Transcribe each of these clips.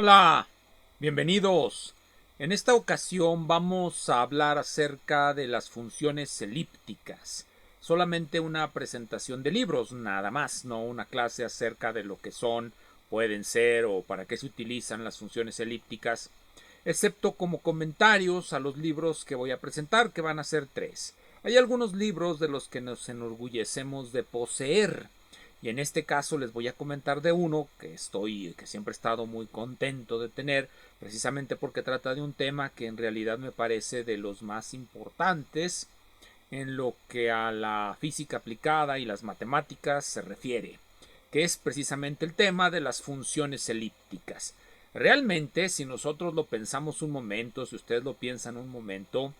Hola, bienvenidos. En esta ocasión vamos a hablar acerca de las funciones elípticas. Solamente una presentación de libros, nada más, no una clase acerca de lo que son, pueden ser o para qué se utilizan las funciones elípticas, excepto como comentarios a los libros que voy a presentar, que van a ser tres. Hay algunos libros de los que nos enorgullecemos de poseer. Y en este caso les voy a comentar de uno que siempre he estado muy contento de tener, precisamente porque trata de un tema que en realidad me parece de los más importantes en lo que a la física aplicada y las matemáticas se refiere, que es precisamente el tema de las funciones elípticas. Realmente, si nosotros lo pensamos un momento, si ustedes lo piensan un momento,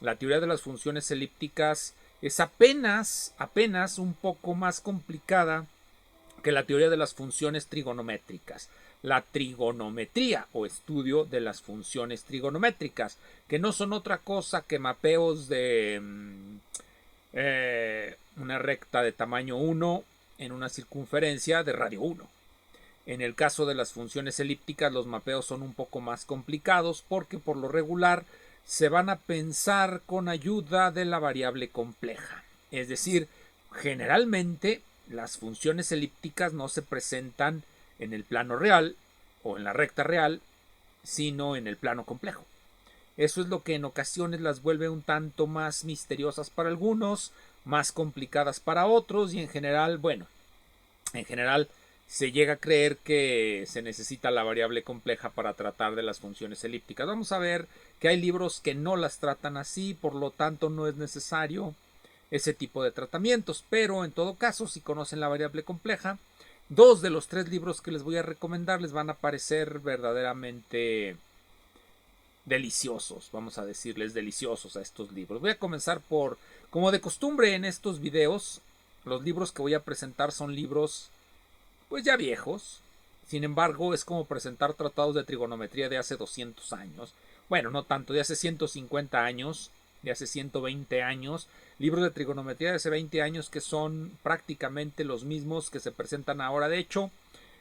la teoría de las funciones elípticas es apenas un poco más complicada que la teoría de las funciones trigonométricas. La trigonometría o estudio de las funciones trigonométricas, que no son otra cosa que mapeos de una recta de tamaño 1 en una circunferencia de radio 1. En el caso de las funciones elípticas, los mapeos son un poco más complicados porque por lo regular se van a pensar con ayuda de la variable compleja. Es decir, generalmente las funciones elípticas no se presentan en el plano real o en la recta real, sino en el plano complejo. Eso es lo que en ocasiones las vuelve un tanto más misteriosas para algunos, más complicadas para otros y en general se llega a creer que se necesita la variable compleja para tratar de las funciones elípticas. Vamos a ver que hay libros que no las tratan así, por lo tanto no es necesario ese tipo de tratamientos, pero en todo caso, si conocen la variable compleja, dos de los tres libros que les voy a recomendar les van a parecer verdaderamente deliciosos, vamos a decirles deliciosos a estos libros. Voy a comenzar por, como de costumbre en estos videos, los libros que voy a presentar son libros pues ya viejos. Sin embargo, es como presentar tratados de trigonometría de hace 200 años. Bueno, no tanto, de hace 150 años, de hace 120 años. Libros de trigonometría de hace 20 años que son prácticamente los mismos que se presentan ahora. De hecho,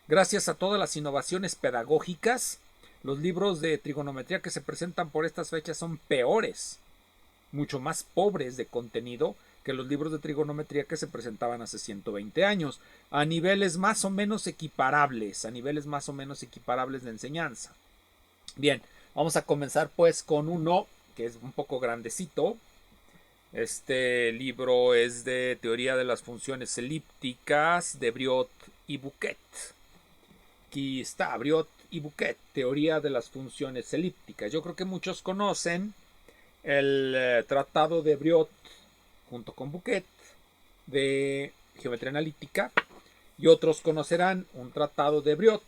gracias a todas las innovaciones pedagógicas, los libros de trigonometría que se presentan por estas fechas son peores, mucho más pobres de contenido que los libros de trigonometría que se presentaban hace 120 años, a niveles más o menos equiparables, de enseñanza. Bien, vamos a comenzar pues con uno que es un poco grandecito. Este libro es de Teoría de las Funciones Elípticas de Briot y Bouquet. Aquí está Briot y Bouquet, Teoría de las Funciones Elípticas. Yo creo que muchos conocen el tratado de Briot junto con Bouquet de geometría analítica y otros conocerán un tratado de Briot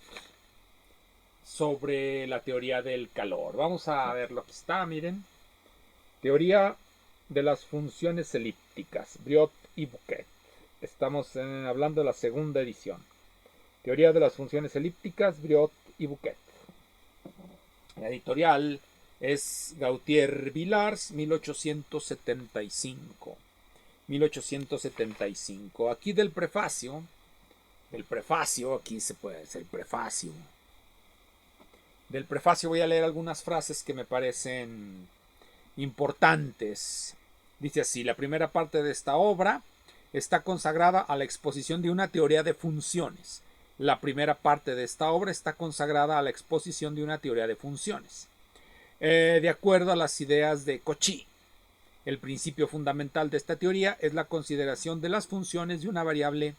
sobre la teoría del calor. Vamos a ver lo que está, miren. Teoría de las funciones elípticas, Briot y Bouquet. Estamos hablando de la segunda edición. Teoría de las funciones elípticas, Briot y Bouquet. La editorial es Gautier Villars, 1875. 1875. Aquí aquí se puede decir el prefacio. Del prefacio voy a leer algunas frases que me parecen importantes. Dice así: la primera parte de esta obra está consagrada a la exposición de una teoría de funciones. La primera parte de esta obra está consagrada a la exposición de una teoría de funciones. De acuerdo a las ideas de Cauchy, el principio fundamental de esta teoría es la consideración de las funciones de una variable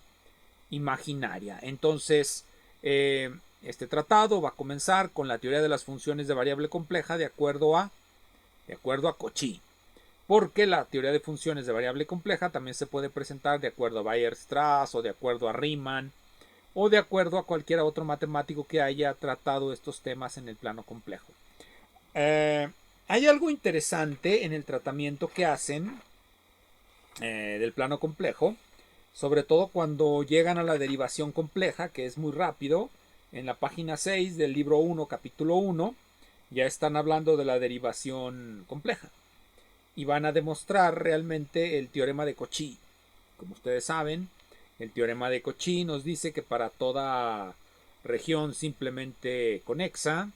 imaginaria. Entonces, este tratado va a comenzar con la teoría de las funciones de variable compleja de acuerdo a Cauchy. Porque la teoría de funciones de variable compleja también se puede presentar de acuerdo a Weierstrass o de acuerdo a Riemann o de acuerdo a cualquier otro matemático que haya tratado estos temas en el plano complejo. Hay algo interesante en el tratamiento que hacen del plano complejo, sobre todo cuando llegan a la derivación compleja, que es muy rápido. En la página 6 del libro 1, capítulo 1, ya están hablando de la derivación compleja y van a demostrar realmente el teorema de Cauchy. Como ustedes saben, el teorema de Cauchy nos dice que para toda región simplemente conexa.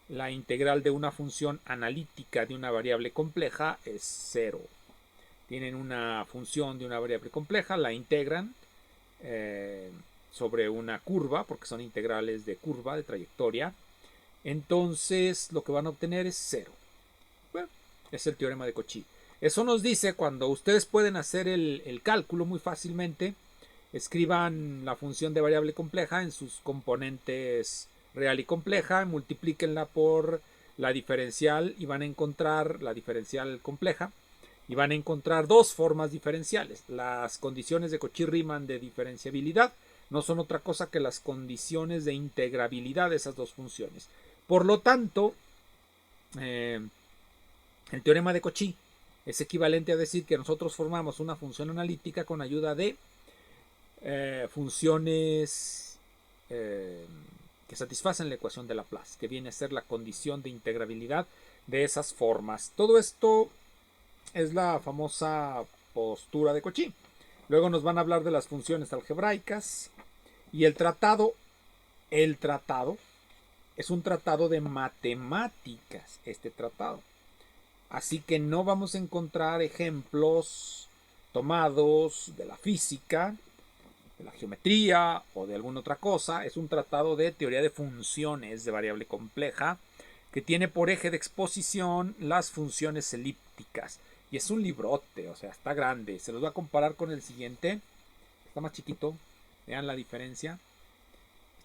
La integral de una función analítica de una variable compleja es 0. Tienen una función de una variable compleja, la integran sobre una curva, porque son integrales de curva, de trayectoria. Entonces lo que van a obtener es 0. Bueno, es el teorema de Cauchy. Eso nos dice cuando ustedes pueden hacer el cálculo muy fácilmente. Escriban la función de variable compleja en sus componentes real y compleja, multiplíquenla por la diferencial y van a encontrar la diferencial compleja y van a encontrar dos formas diferenciales. Las condiciones de Cauchy-Riemann de diferenciabilidad no son otra cosa que las condiciones de integrabilidad de esas dos funciones. Por lo tanto, el teorema de Cauchy es equivalente a decir que nosotros formamos una función analítica con ayuda de funciones que satisfacen la ecuación de Laplace, que viene a ser la condición de integrabilidad de esas formas. Todo esto es la famosa postura de Cauchy. Luego nos van a hablar de las funciones algebraicas y el tratado es un tratado de matemáticas, este tratado. Así que no vamos a encontrar ejemplos tomados de la física, de la geometría o de alguna otra cosa. Es un tratado de teoría de funciones de variable compleja que tiene por eje de exposición las funciones elípticas. Y es un librote, o sea, está grande. Se los voy a comparar con el siguiente. Está más chiquito. Vean la diferencia.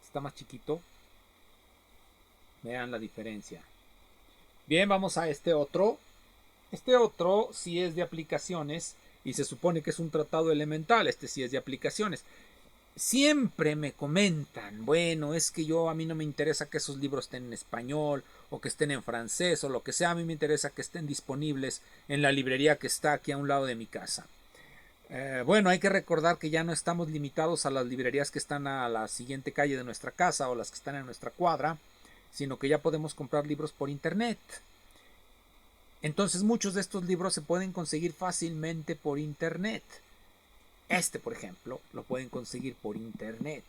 Está más chiquito. Vean la diferencia. Bien, vamos a este otro. Este otro sí es de aplicaciones y se supone que es un tratado elemental. Este sí es de aplicaciones. Siempre me comentan, bueno, es que a mí no me interesa que esos libros estén en español o que estén en francés o lo que sea, a mí me interesa que estén disponibles en la librería que está aquí a un lado de mi casa. Bueno, hay que recordar que ya no estamos limitados a las librerías que están a la siguiente calle de nuestra casa o las que están en nuestra cuadra, sino que ya podemos comprar libros por internet. Entonces muchos de estos libros se pueden conseguir fácilmente por internet. Este, por ejemplo, lo pueden conseguir por internet.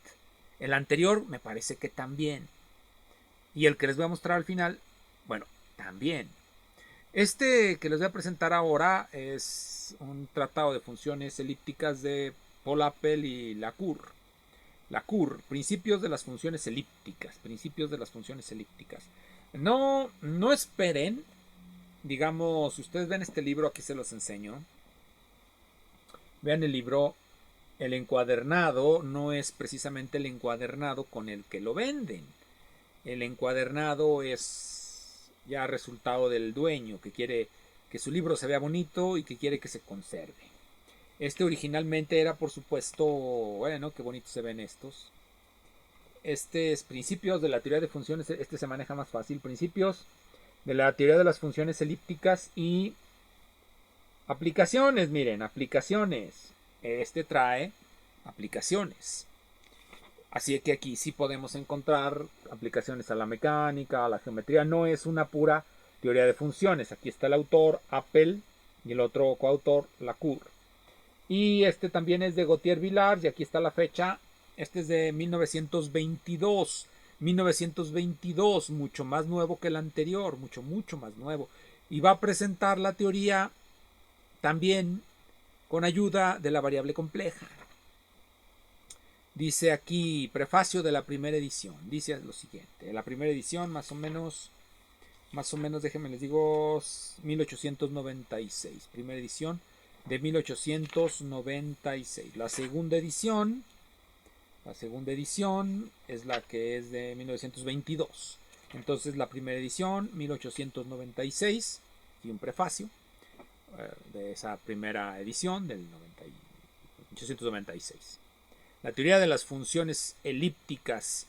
El anterior me parece que también. Y el que les voy a mostrar al final, bueno, también. Este que les voy a presentar ahora es un tratado de funciones elípticas de Paul Appel y Lacour. Lacour, principios de las funciones elípticas. Principios de las funciones elípticas. No esperen, digamos, si ustedes ven este libro, aquí se los enseño. Vean el libro, el encuadernado no es precisamente el encuadernado con el que lo venden. El encuadernado es ya resultado del dueño que quiere que su libro se vea bonito y que quiere que se conserve. Este originalmente era, por supuesto, bueno, qué bonitos se ven estos. Este es principios de la teoría de funciones, este se maneja más fácil. Principios de la teoría de las funciones elípticas y aplicaciones, miren, aplicaciones. Este trae aplicaciones. Así que aquí sí podemos encontrar aplicaciones a la mecánica, a la geometría. No es una pura teoría de funciones. Aquí está el autor, Appel, y el otro coautor, Lacour. Y este también es de Gautier Villars, y aquí está la fecha. Este es de 1922. 1922, mucho más nuevo que el anterior, mucho más nuevo. Y va a presentar la teoría también con ayuda de la variable compleja. Dice aquí, prefacio de la primera edición, dice lo siguiente, la primera edición más o menos, déjenme les digo, 1896, primera edición de 1896. La segunda edición es la que es de 1922. Entonces la primera edición, 1896, y un prefacio de esa primera edición del 1896. La teoría de las funciones elípticas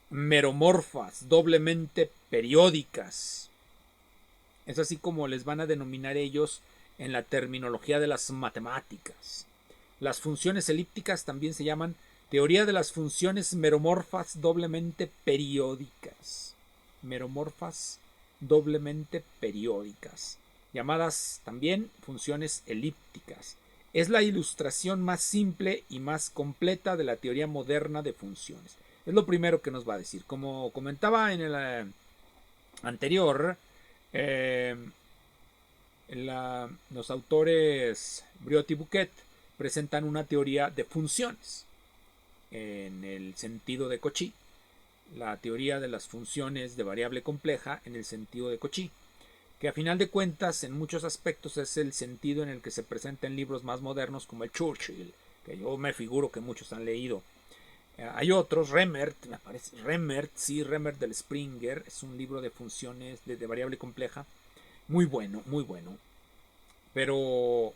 meromorfas, doblemente periódicas. Es así como les van a denominar ellos en la terminología de las matemáticas. Las funciones elípticas también se llaman teoría de las funciones meromorfas doblemente periódicas. Meromorfas doblemente periódicas, llamadas también funciones elípticas. Es la ilustración más simple y más completa de la teoría moderna de funciones. Es lo primero que nos va a decir. Como comentaba en el anterior, los autores Briot y Bouquet presentan una teoría de funciones en el sentido de Cauchy, la teoría de las funciones de variable compleja en el sentido de Cauchy, que a final de cuentas en muchos aspectos es el sentido en el que se presenta en libros más modernos como el Churchill, que yo me figuro que muchos han leído. Hay otros, Remmert, me parece, Remmert del Springer, es un libro de funciones de variable compleja, muy bueno, muy bueno. Pero,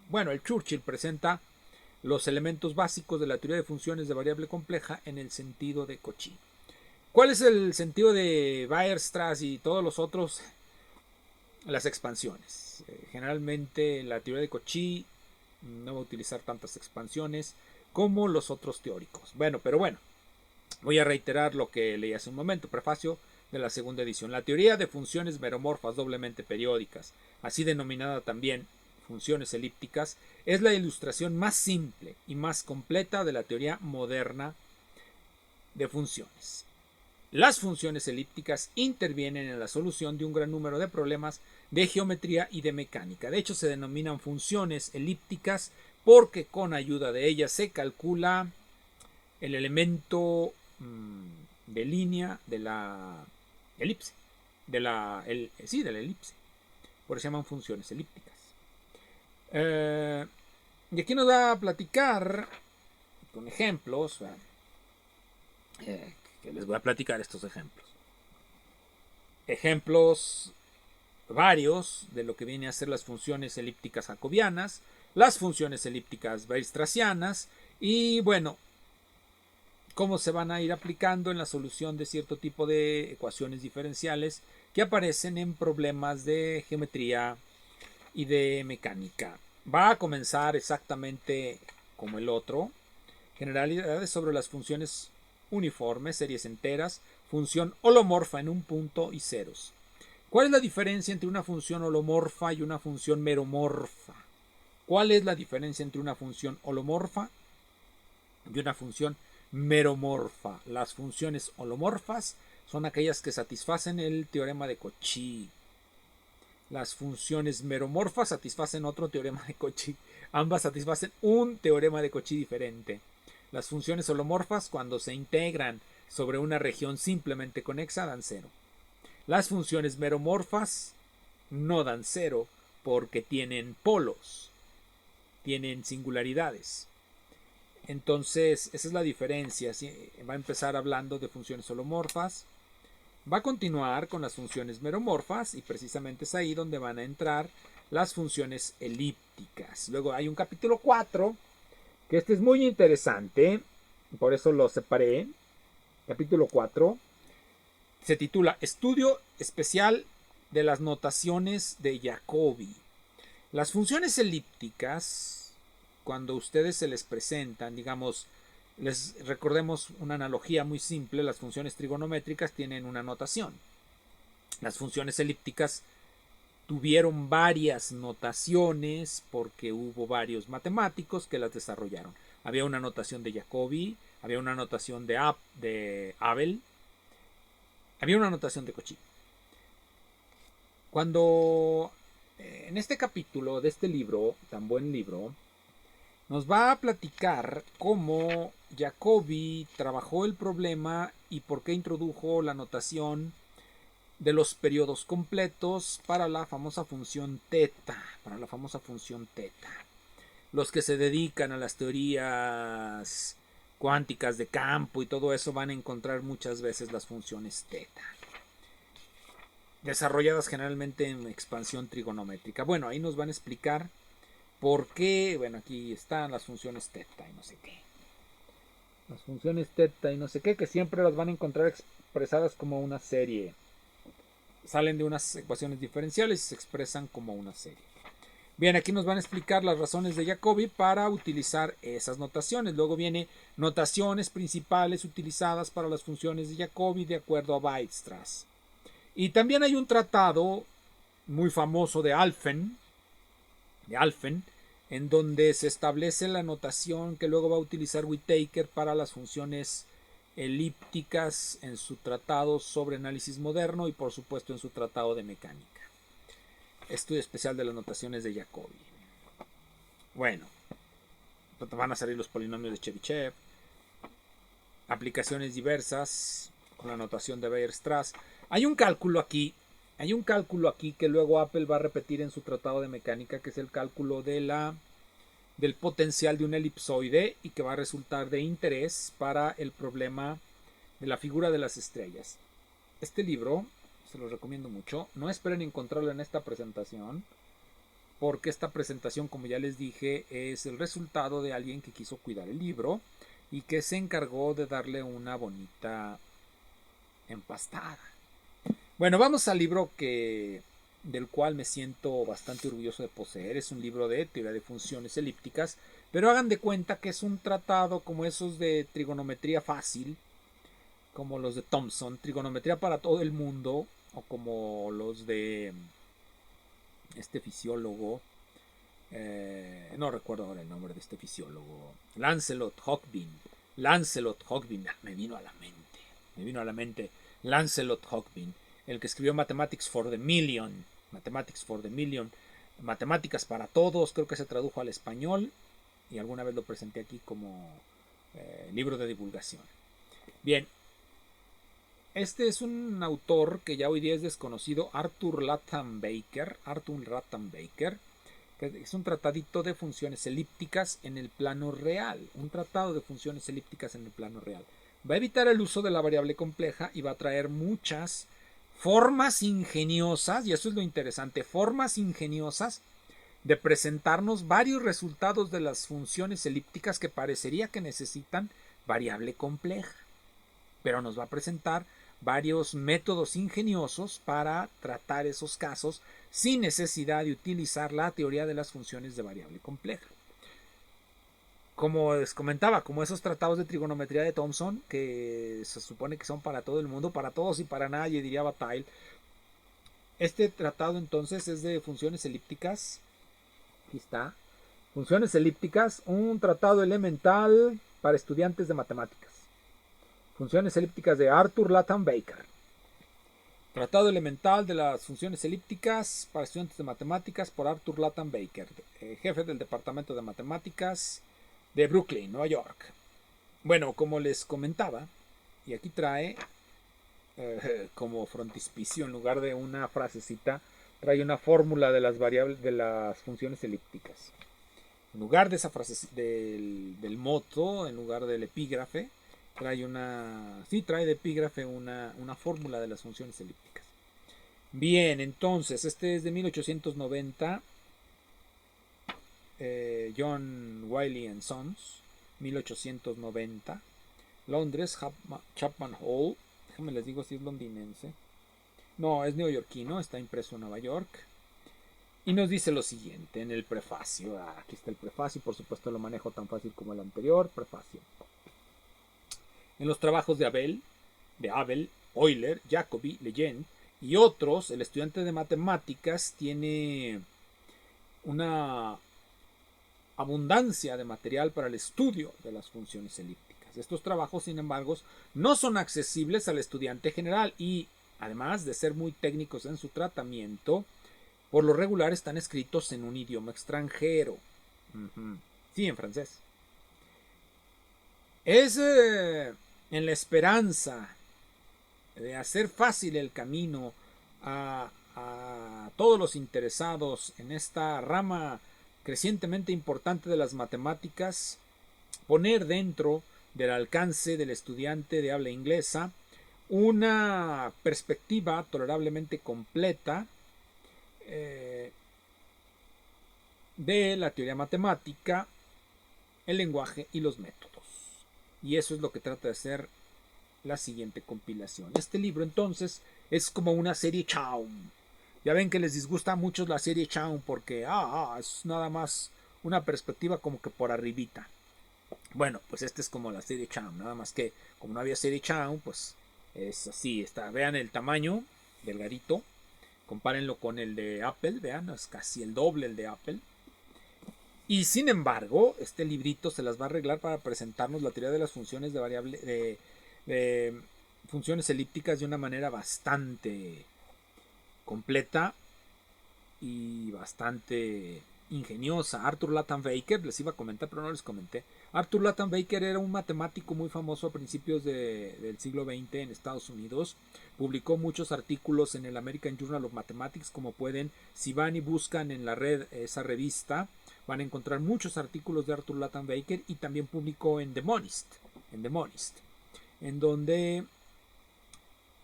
bueno, el Churchill presenta los elementos básicos de la teoría de funciones de variable compleja en el sentido de Cauchy. ¿Cuál es el sentido de Weierstrass y todos los otros? Las expansiones. Generalmente la teoría de Cauchy no va a utilizar tantas expansiones como los otros teóricos. Bueno, voy a reiterar lo que leí hace un momento, prefacio de la segunda edición. La teoría de funciones meromorfas doblemente periódicas, así denominada también funciones elípticas, es la ilustración más simple y más completa de la teoría moderna de funciones. Las funciones elípticas intervienen en la solución de un gran número de problemas de geometría y de mecánica. De hecho, se denominan funciones elípticas porque con ayuda de ellas se calcula el elemento de línea de la elipse. De la elipse. Por eso se llaman funciones elípticas. Y aquí nos va a platicar con ejemplos. Que les voy a platicar estos ejemplos. Ejemplos varios de lo que viene a ser las funciones elípticas jacobianas, las funciones elípticas weierstrassianas y bueno, cómo se van a ir aplicando en la solución de cierto tipo de ecuaciones diferenciales que aparecen en problemas de geometría y de mecánica. Va a comenzar exactamente como el otro, generalidades sobre las funciones uniformes, series enteras, función holomorfa en un punto y ceros. ¿Cuál es la diferencia entre una función holomorfa y una función meromorfa? ¿Cuál es la diferencia entre una función holomorfa y una función meromorfa? Las funciones holomorfas son aquellas que satisfacen el teorema de Cauchy. Las funciones meromorfas satisfacen otro teorema de Cauchy. Ambas satisfacen un teorema de Cauchy diferente. Las funciones holomorfas, cuando se integran sobre una región simplemente conexa, dan cero. Las funciones meromorfas no dan cero porque tienen polos, tienen singularidades. Entonces, esa es la diferencia. Va a empezar hablando de funciones holomorfas. Va a continuar con las funciones meromorfas y precisamente es ahí donde van a entrar las funciones elípticas. Luego hay un capítulo 4, que este es muy interesante, por eso lo separé. Capítulo 4 se titula Estudio especial de las notaciones de Jacobi. Las funciones elípticas, cuando ustedes se les presentan, digamos, les recordemos una analogía muy simple, las funciones trigonométricas tienen una notación. Las funciones elípticas tuvieron varias notaciones porque hubo varios matemáticos que las desarrollaron. Había una notación de Jacobi, había una notación de Abel, había una notación de Cauchy. Cuando en este capítulo de este libro, tan buen libro, nos va a platicar cómo Jacobi trabajó el problema y por qué introdujo la notación de los periodos completos para la famosa función teta, Los que se dedican a las teorías cuánticas de campo y todo eso van a encontrar muchas veces las funciones teta, desarrolladas generalmente en expansión trigonométrica. Bueno, ahí nos van a explicar por qué. Bueno, aquí están las funciones teta y no sé qué. Las funciones teta y no sé qué, que siempre las van a encontrar expresadas como una serie. Salen de unas ecuaciones diferenciales y se expresan como una serie. Bien, aquí nos van a explicar las razones de Jacobi para utilizar esas notaciones. Luego viene notaciones principales utilizadas para las funciones de Jacobi de acuerdo a Weierstrass. Y también hay un tratado muy famoso de Alphen, en donde se establece la notación que luego va a utilizar Whittaker para las funciones elípticas en su tratado sobre análisis moderno y por supuesto en su tratado de mecánica. Estudio especial de las notaciones de Jacobi. Bueno, van a salir los polinomios de Chebyshev, aplicaciones diversas con la notación de Weierstrass. Hay un cálculo aquí que luego Apple va a repetir en su tratado de mecánica, que es el cálculo del potencial de un elipsoide y que va a resultar de interés para el problema de la figura de las estrellas. Este libro se lo recomiendo mucho. No esperen encontrarlo en esta presentación, porque esta presentación, como ya les dije, es el resultado de alguien que quiso cuidar el libro y que se encargó de darle una bonita empastada. Bueno, vamos al libro del cual me siento bastante orgulloso de poseer. Es un libro de teoría de funciones elípticas, pero hagan de cuenta que es un tratado como esos de trigonometría fácil, como los de Thomson, trigonometría para todo el mundo, o como los de este fisiólogo, no recuerdo ahora el nombre de este fisiólogo, Lancelot Hogben, me vino a la mente Lancelot Hogben, el que escribió Mathematics for the Million, Matemáticas para Todos, creo que se tradujo al español y alguna vez lo presenté aquí como libro de divulgación. Bien, este es un autor que ya hoy día es desconocido, Arthur Latham Baker, que es un tratadito de funciones elípticas en el plano real, Va a evitar el uso de la variable compleja y va a traer muchas formas ingeniosas, y eso es lo interesante, formas ingeniosas de presentarnos varios resultados de las funciones elípticas que parecería que necesitan variable compleja, pero nos va a presentar varios métodos ingeniosos para tratar esos casos sin necesidad de utilizar la teoría de las funciones de variable compleja. Como les comentaba, como esos tratados de trigonometría de Thomson, que se supone que son para todo el mundo, para todos y para nadie, diría Bataille. Este tratado entonces es de funciones elípticas. Aquí está. Funciones elípticas, un tratado elemental para estudiantes de matemáticas. Funciones elípticas de Arthur Latham Baker. Tratado elemental de las funciones elípticas para estudiantes de matemáticas por Arthur Latham Baker, jefe del departamento de matemáticas de Brooklyn, Nueva York. Bueno, como les comentaba, y aquí trae como frontispicio, en lugar de una frasecita, trae una fórmula de las variables de las funciones elípticas. En lugar de esa frase del moto, en lugar del epígrafe, trae de epígrafe una fórmula de las funciones elípticas. Bien, entonces, este es de 1890. John Wiley & Sons, 1890. Londres, Chapman Hall. Déjenme les digo si es londinense. No, es neoyorquino, está impreso en Nueva York. Y nos dice lo siguiente en el prefacio. Aquí está el prefacio, por supuesto lo manejo tan fácil como el anterior. Prefacio. En los trabajos de Abel, Euler, Jacobi, Legendre y otros, el estudiante de matemáticas tiene una abundancia de material para el estudio de las funciones elípticas. Estos trabajos, sin embargo, no son accesibles al estudiante general y, además de ser muy técnicos en su tratamiento, por lo regular están escritos en un idioma extranjero. Sí, en francés. Es en la esperanza de hacer fácil el camino a todos los interesados en esta rama crecientemente importante de las matemáticas, poner dentro del alcance del estudiante de habla inglesa una perspectiva tolerablemente completa de la teoría matemática, el lenguaje y los métodos. Y eso es lo que trata de hacer la siguiente compilación. Este libro entonces es como una serie Chaum. Ya ven que les disgusta a muchos la serie Chaum porque es nada más una perspectiva como que por arribita. Bueno, pues este es como la serie Chaum, nada más que como no había serie Chaum, pues es así, está. Vean el tamaño, delgadito, compárenlo con el de Apple, vean, es casi el doble el de Apple. Y sin embargo, este librito se las va a arreglar para presentarnos la teoría de las funciones de variable funciones elípticas de una manera bastante completa y bastante ingeniosa. Arthur Latham Baker, les iba a comentar, pero no les comenté. Arthur Latham Baker era un matemático muy famoso a principios del siglo XX en Estados Unidos. Publicó muchos artículos en el American Journal of Mathematics, como pueden, si van y buscan en la red esa revista, van a encontrar muchos artículos de Arthur Latham Baker, y también publicó en The Monist, en donde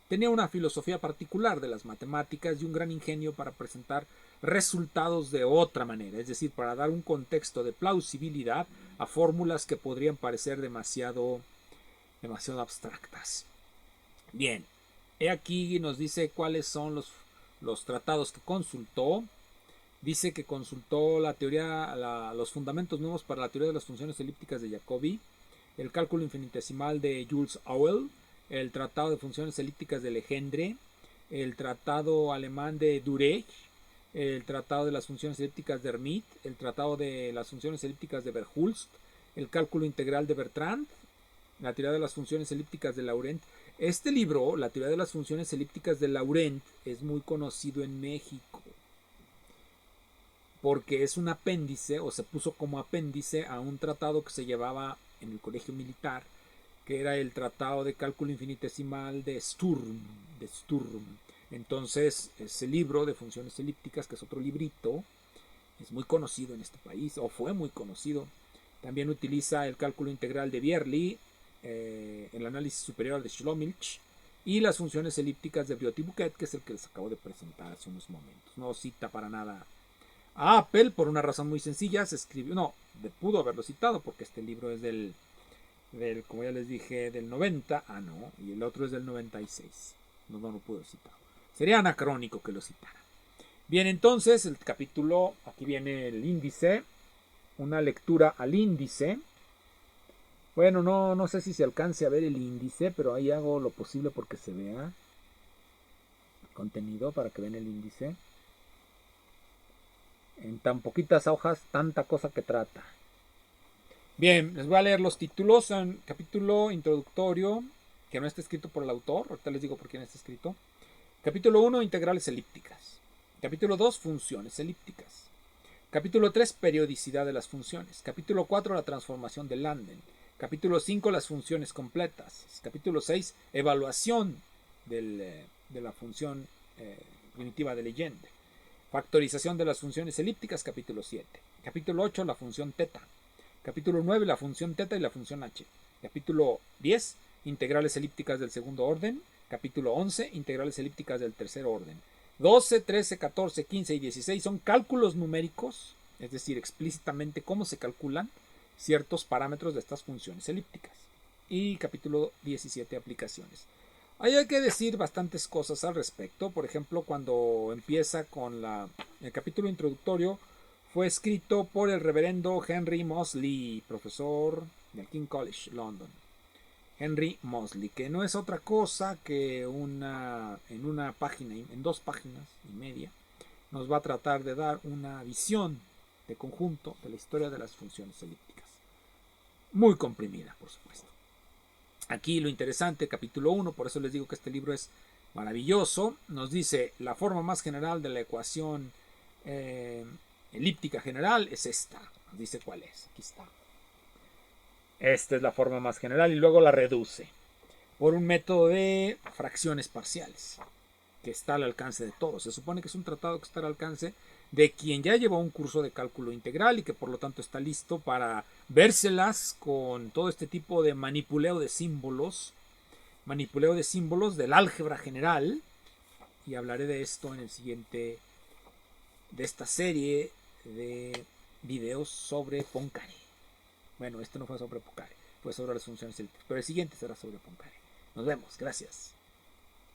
tenía una filosofía particular de las matemáticas y un gran ingenio para presentar resultados de otra manera, es decir, para dar un contexto de plausibilidad a fórmulas que podrían parecer demasiado abstractas. Bien, he aquí nos dice cuáles son los tratados que consultó. Dice que consultó la teoría, los fundamentos nuevos para la teoría de las funciones elípticas de Jacobi, el cálculo infinitesimal de Jules Auel, el tratado de funciones elípticas de Legendre, el tratado alemán de Dürer, el tratado de las funciones elípticas de Hermite, el tratado de las funciones elípticas de Verhulst, el cálculo integral de Bertrand, la teoría de las funciones elípticas de Laurent. Este libro, la teoría de las funciones elípticas de Laurent, es muy conocido en México porque es un apéndice, o se puso como apéndice a un tratado que se llevaba en el colegio militar, que era el tratado de cálculo infinitesimal de Sturm. Entonces, ese libro de funciones elípticas, que es otro librito, es muy conocido en este país, o fue muy conocido. También utiliza el cálculo integral de Bierly, el análisis superior de Schlomilch, y las funciones elípticas de Briot-Bouquet, que es el que les acabo de presentar hace unos momentos. No cita para nada a Apple por una razón muy sencilla. Se escribió, no, pudo haberlo citado porque este libro es del, como ya les dije, del 90. Ah, no, y el otro es del 96. No lo pudo citar. Sería anacrónico que lo citara. Bien, entonces el capítulo, aquí viene el índice, una lectura al índice. Bueno, no sé si se alcance a ver el índice, pero ahí hago lo posible porque se vea el contenido, para que vean el índice. En tan poquitas hojas, tanta cosa que trata. Bien, les voy a leer los títulos. En capítulo introductorio, que no está escrito por el autor, ahorita les digo por quién está escrito. Capítulo 1, integrales elípticas. Capítulo 2, funciones elípticas. Capítulo 3, periodicidad de las funciones. Capítulo 4, la transformación de Landen. Capítulo 5, las funciones completas. Capítulo 6, evaluación de la función primitiva de Legendre. Factorización de las funciones elípticas, capítulo 7. Capítulo 8, la función teta. Capítulo 9, la función teta y la función h. Capítulo 10, integrales elípticas del segundo orden. Capítulo 11, integrales elípticas del tercer orden. 12, 13, 14, 15 y 16 son cálculos numéricos, es decir, explícitamente cómo se calculan ciertos parámetros de estas funciones elípticas. Y capítulo 17, aplicaciones. Ahí hay que decir bastantes cosas al respecto. Por ejemplo, cuando empieza con el capítulo introductorio, fue escrito por el reverendo Henry Moseley, profesor del King College, London. Henry Moseley, que no es otra cosa que en una página, en 2 páginas y media, nos va a tratar de dar una visión de conjunto de la historia de las funciones elípticas. Muy comprimida, por supuesto. Aquí lo interesante, capítulo 1, por eso les digo que este libro es maravilloso, nos dice la forma más general de la ecuación elíptica general es esta. Nos dice cuál es, aquí está. Esta es la forma más general y luego la reduce por un método de fracciones parciales que está al alcance de todos. Se supone que es un tratado que está al alcance de quien ya llevó un curso de cálculo integral y que por lo tanto está listo para vérselas con todo este tipo de manipuleo de símbolos del álgebra general, y hablaré de esto en el siguiente de esta serie de videos sobre Poincare. Bueno, este no fue sobre Poincare, fue sobre las funciones elípticas, pero el siguiente será sobre Poincare. Nos vemos, gracias.